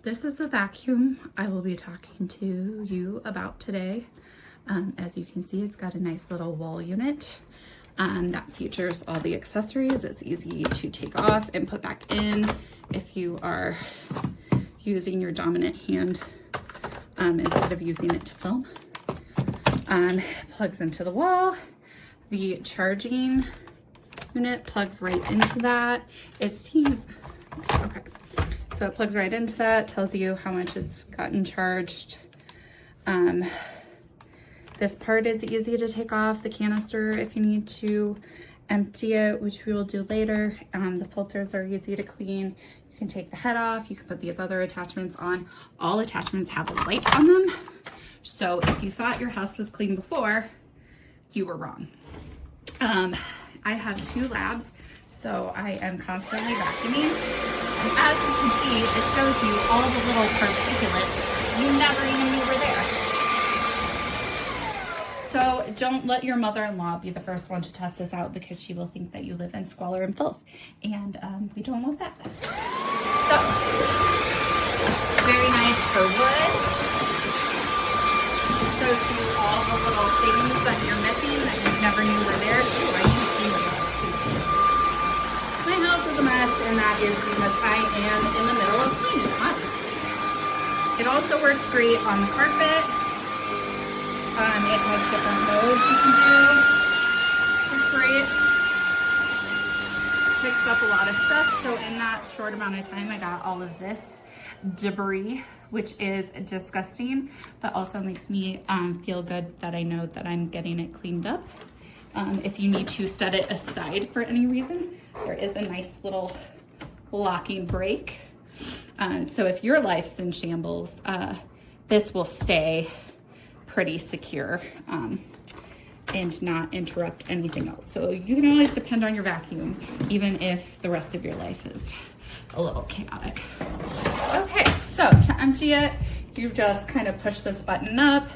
this is the vacuum I will be talking to you about today. As you can see, it's got a nice little wall unit that features all the accessories. It's easy to take off and put back in if you are using your dominant hand instead of using it to film. Plugs into the wall. The charging unit plugs right into that. It seems okay. So it plugs right into that, tells you how much it's gotten charged. This part is easy to take off, the canister, if you need to empty it, which we will do later. The filters are easy to clean. You can take the head off. You can put these other attachments on. All attachments have a light on them. So if you thought your house was clean before, you were wrong. I have 2 labs, so I am constantly vacuuming. And as you can see, it shows you all the little particulates you never even knew were there. So don't let your mother-in-law be the first one to test this out, because she will think that you live in squalor and filth. And we don't want that. So, very nice for wood. It shows you all the little things that you're missing that you never knew were there. Ooh, I need to clean my house too. My house is a mess, and that is because I am in the middle of cleaning it. It also works great on the carpet. It has different modes you can do. It's great. Picks up a lot of stuff. So in that short amount of time, I got all of this debris, which is disgusting, but also makes me feel good that I know that I'm getting it cleaned up. If you need to set it aside for any reason, there is a nice little locking brake. So if your life's in shambles, this will stay pretty secure and not interrupt anything else. So you can always depend on your vacuum, even if the rest of your life is a little chaotic. Okay, so to empty it, you just kind of push this button up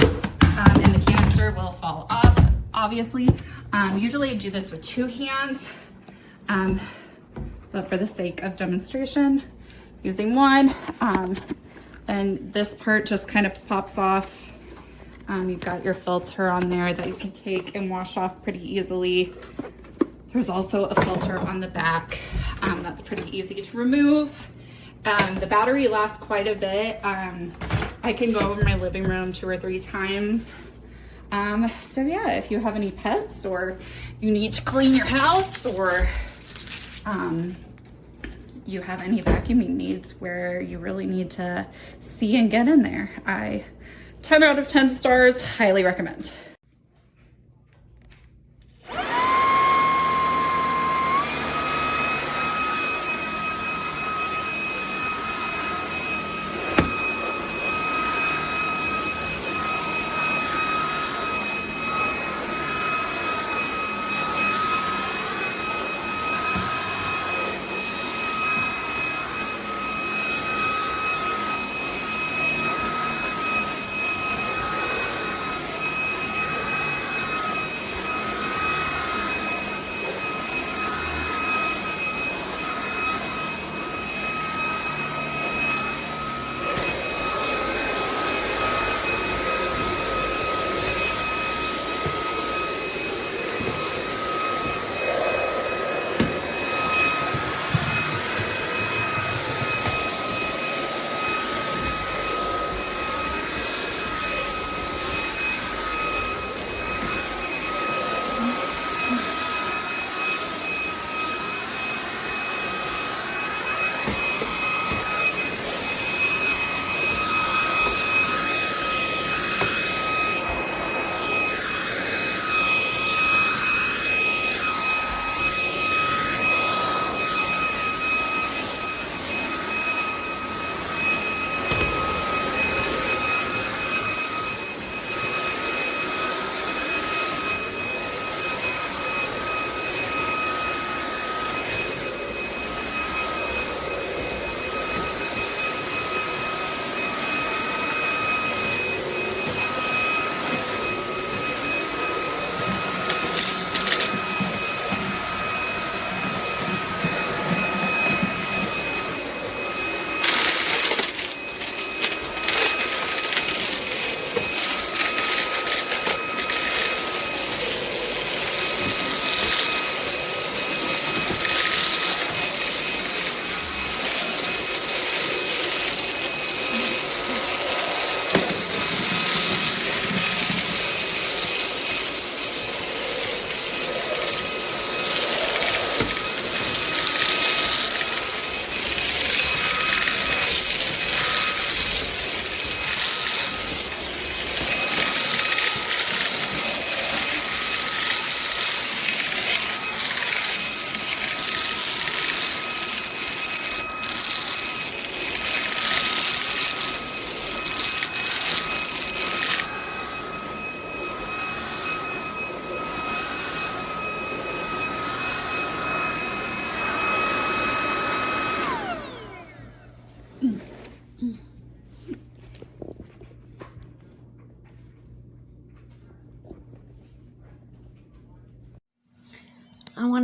and the canister will fall off, obviously. Usually I do this with 2 hands, but for the sake of demonstration, using 1. And this part just kind of pops off. You've got your filter on there that you can take and wash off pretty easily. There's also a filter on the back that's pretty easy to remove. The battery lasts quite a bit. I can go over my living room 2 or 3 times. So yeah, if you have any pets or you need to clean your house, or you have any vacuuming needs where you really need to see and get in there, 10 out of 10 stars, highly recommend.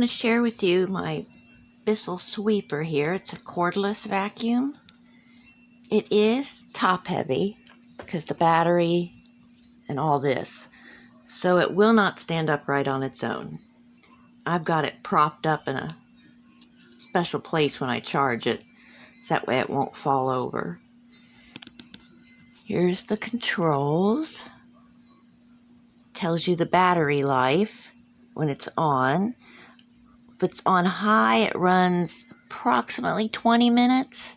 to share with you my Bissell sweeper here. It's a cordless vacuum. It is top heavy because the battery and all this, so it will not stand upright on its own. I've got it propped up in a special place when I charge it, so that way it won't fall over. Here's the controls. Tells you the battery life when it's on. If it's on high, it runs approximately 20 minutes.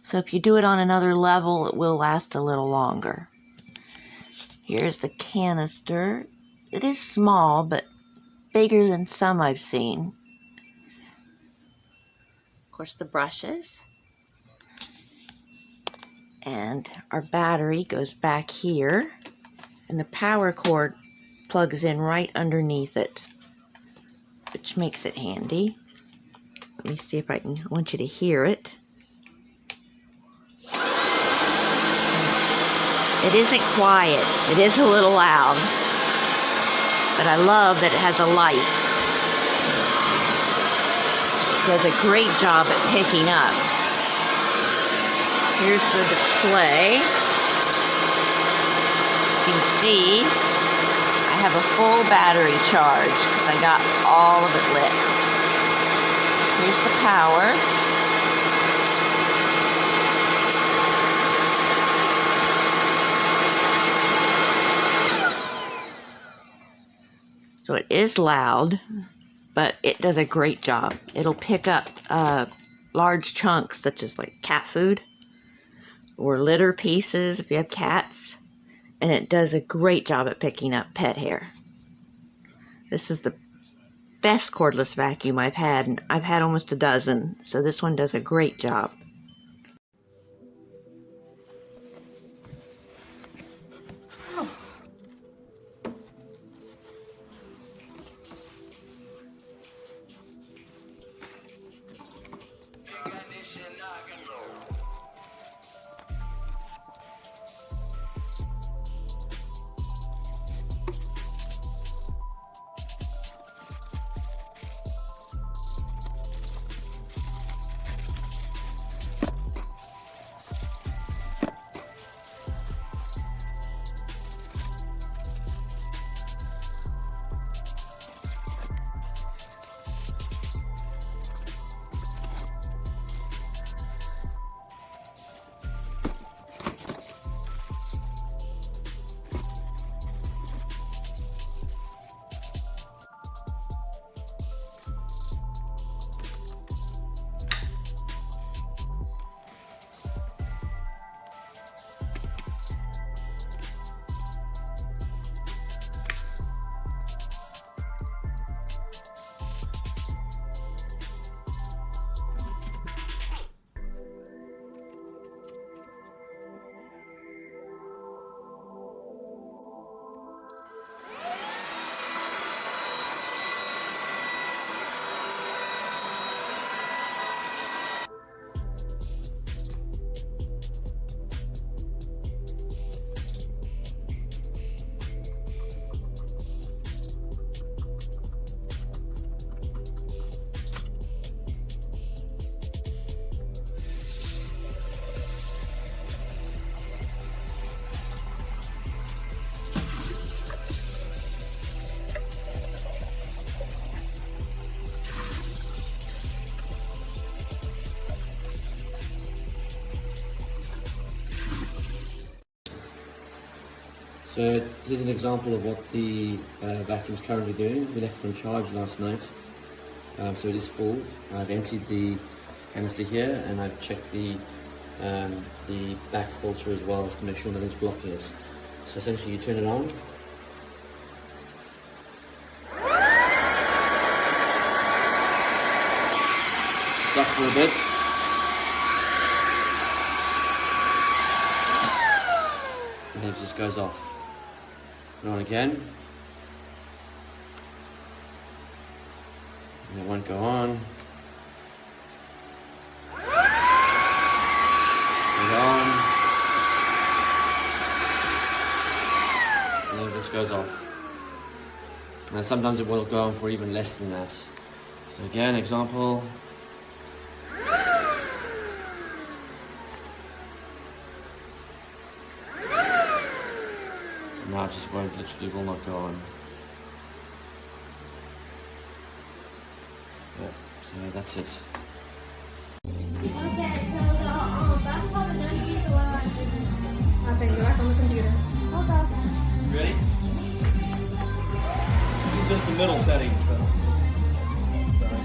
So if you do it on another level, it will last a little longer. Here's the canister. It is small, but bigger than some I've seen. Of course, the brushes. And our battery goes back here, and the power cord plugs in right underneath it, which makes it handy. Let me see if I want you to hear it. It isn't quiet. It is a little loud, but I love that it has a light. It does a great job at picking up. Here's the display. You can see I have a full battery charge because I got all of it lit. Here's the power. So it is loud, but it does a great job. It'll pick up large chunks such as like cat food or litter pieces if you have cats, and it does a great job at picking up pet hair. This is the best cordless vacuum I've had, and I've had almost a dozen, so this one does a great job. So here's an example of what the vacuum is currently doing. We left it on charge last night, so it is full. I've emptied the canister here, and I've checked the back filter as well, just to make sure nothing's blocking us. So essentially, you turn it on. Stuck for a bit. And it just goes off. And on again. And it won't go on. And on. And then it just goes off. And sometimes it will go on for even less than that. So again, example. Now it just won't, literally will not go on. Yeah, so that's it. Okay, so that's how the density is the one I did. Nothing. Go back on the computer. Okay. Ready? This is just the middle setting, so. Sorry.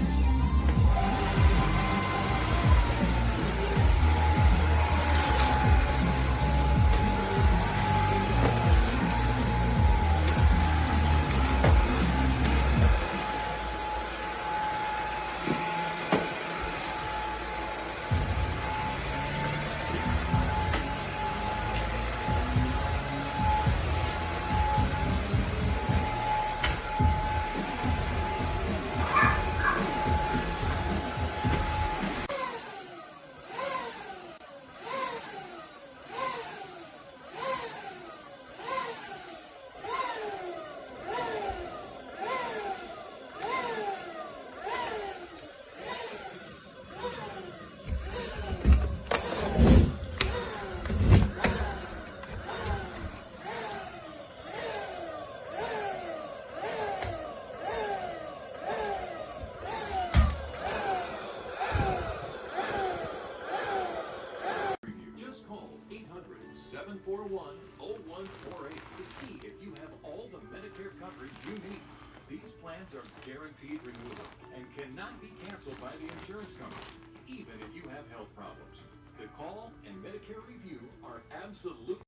Just call 800-741-0148 to see if you have all the Medicare coverage you need. These plans are guaranteed renewal and cannot be canceled by the insurance company, even if you have health problems. The call and Medicare review are absolutely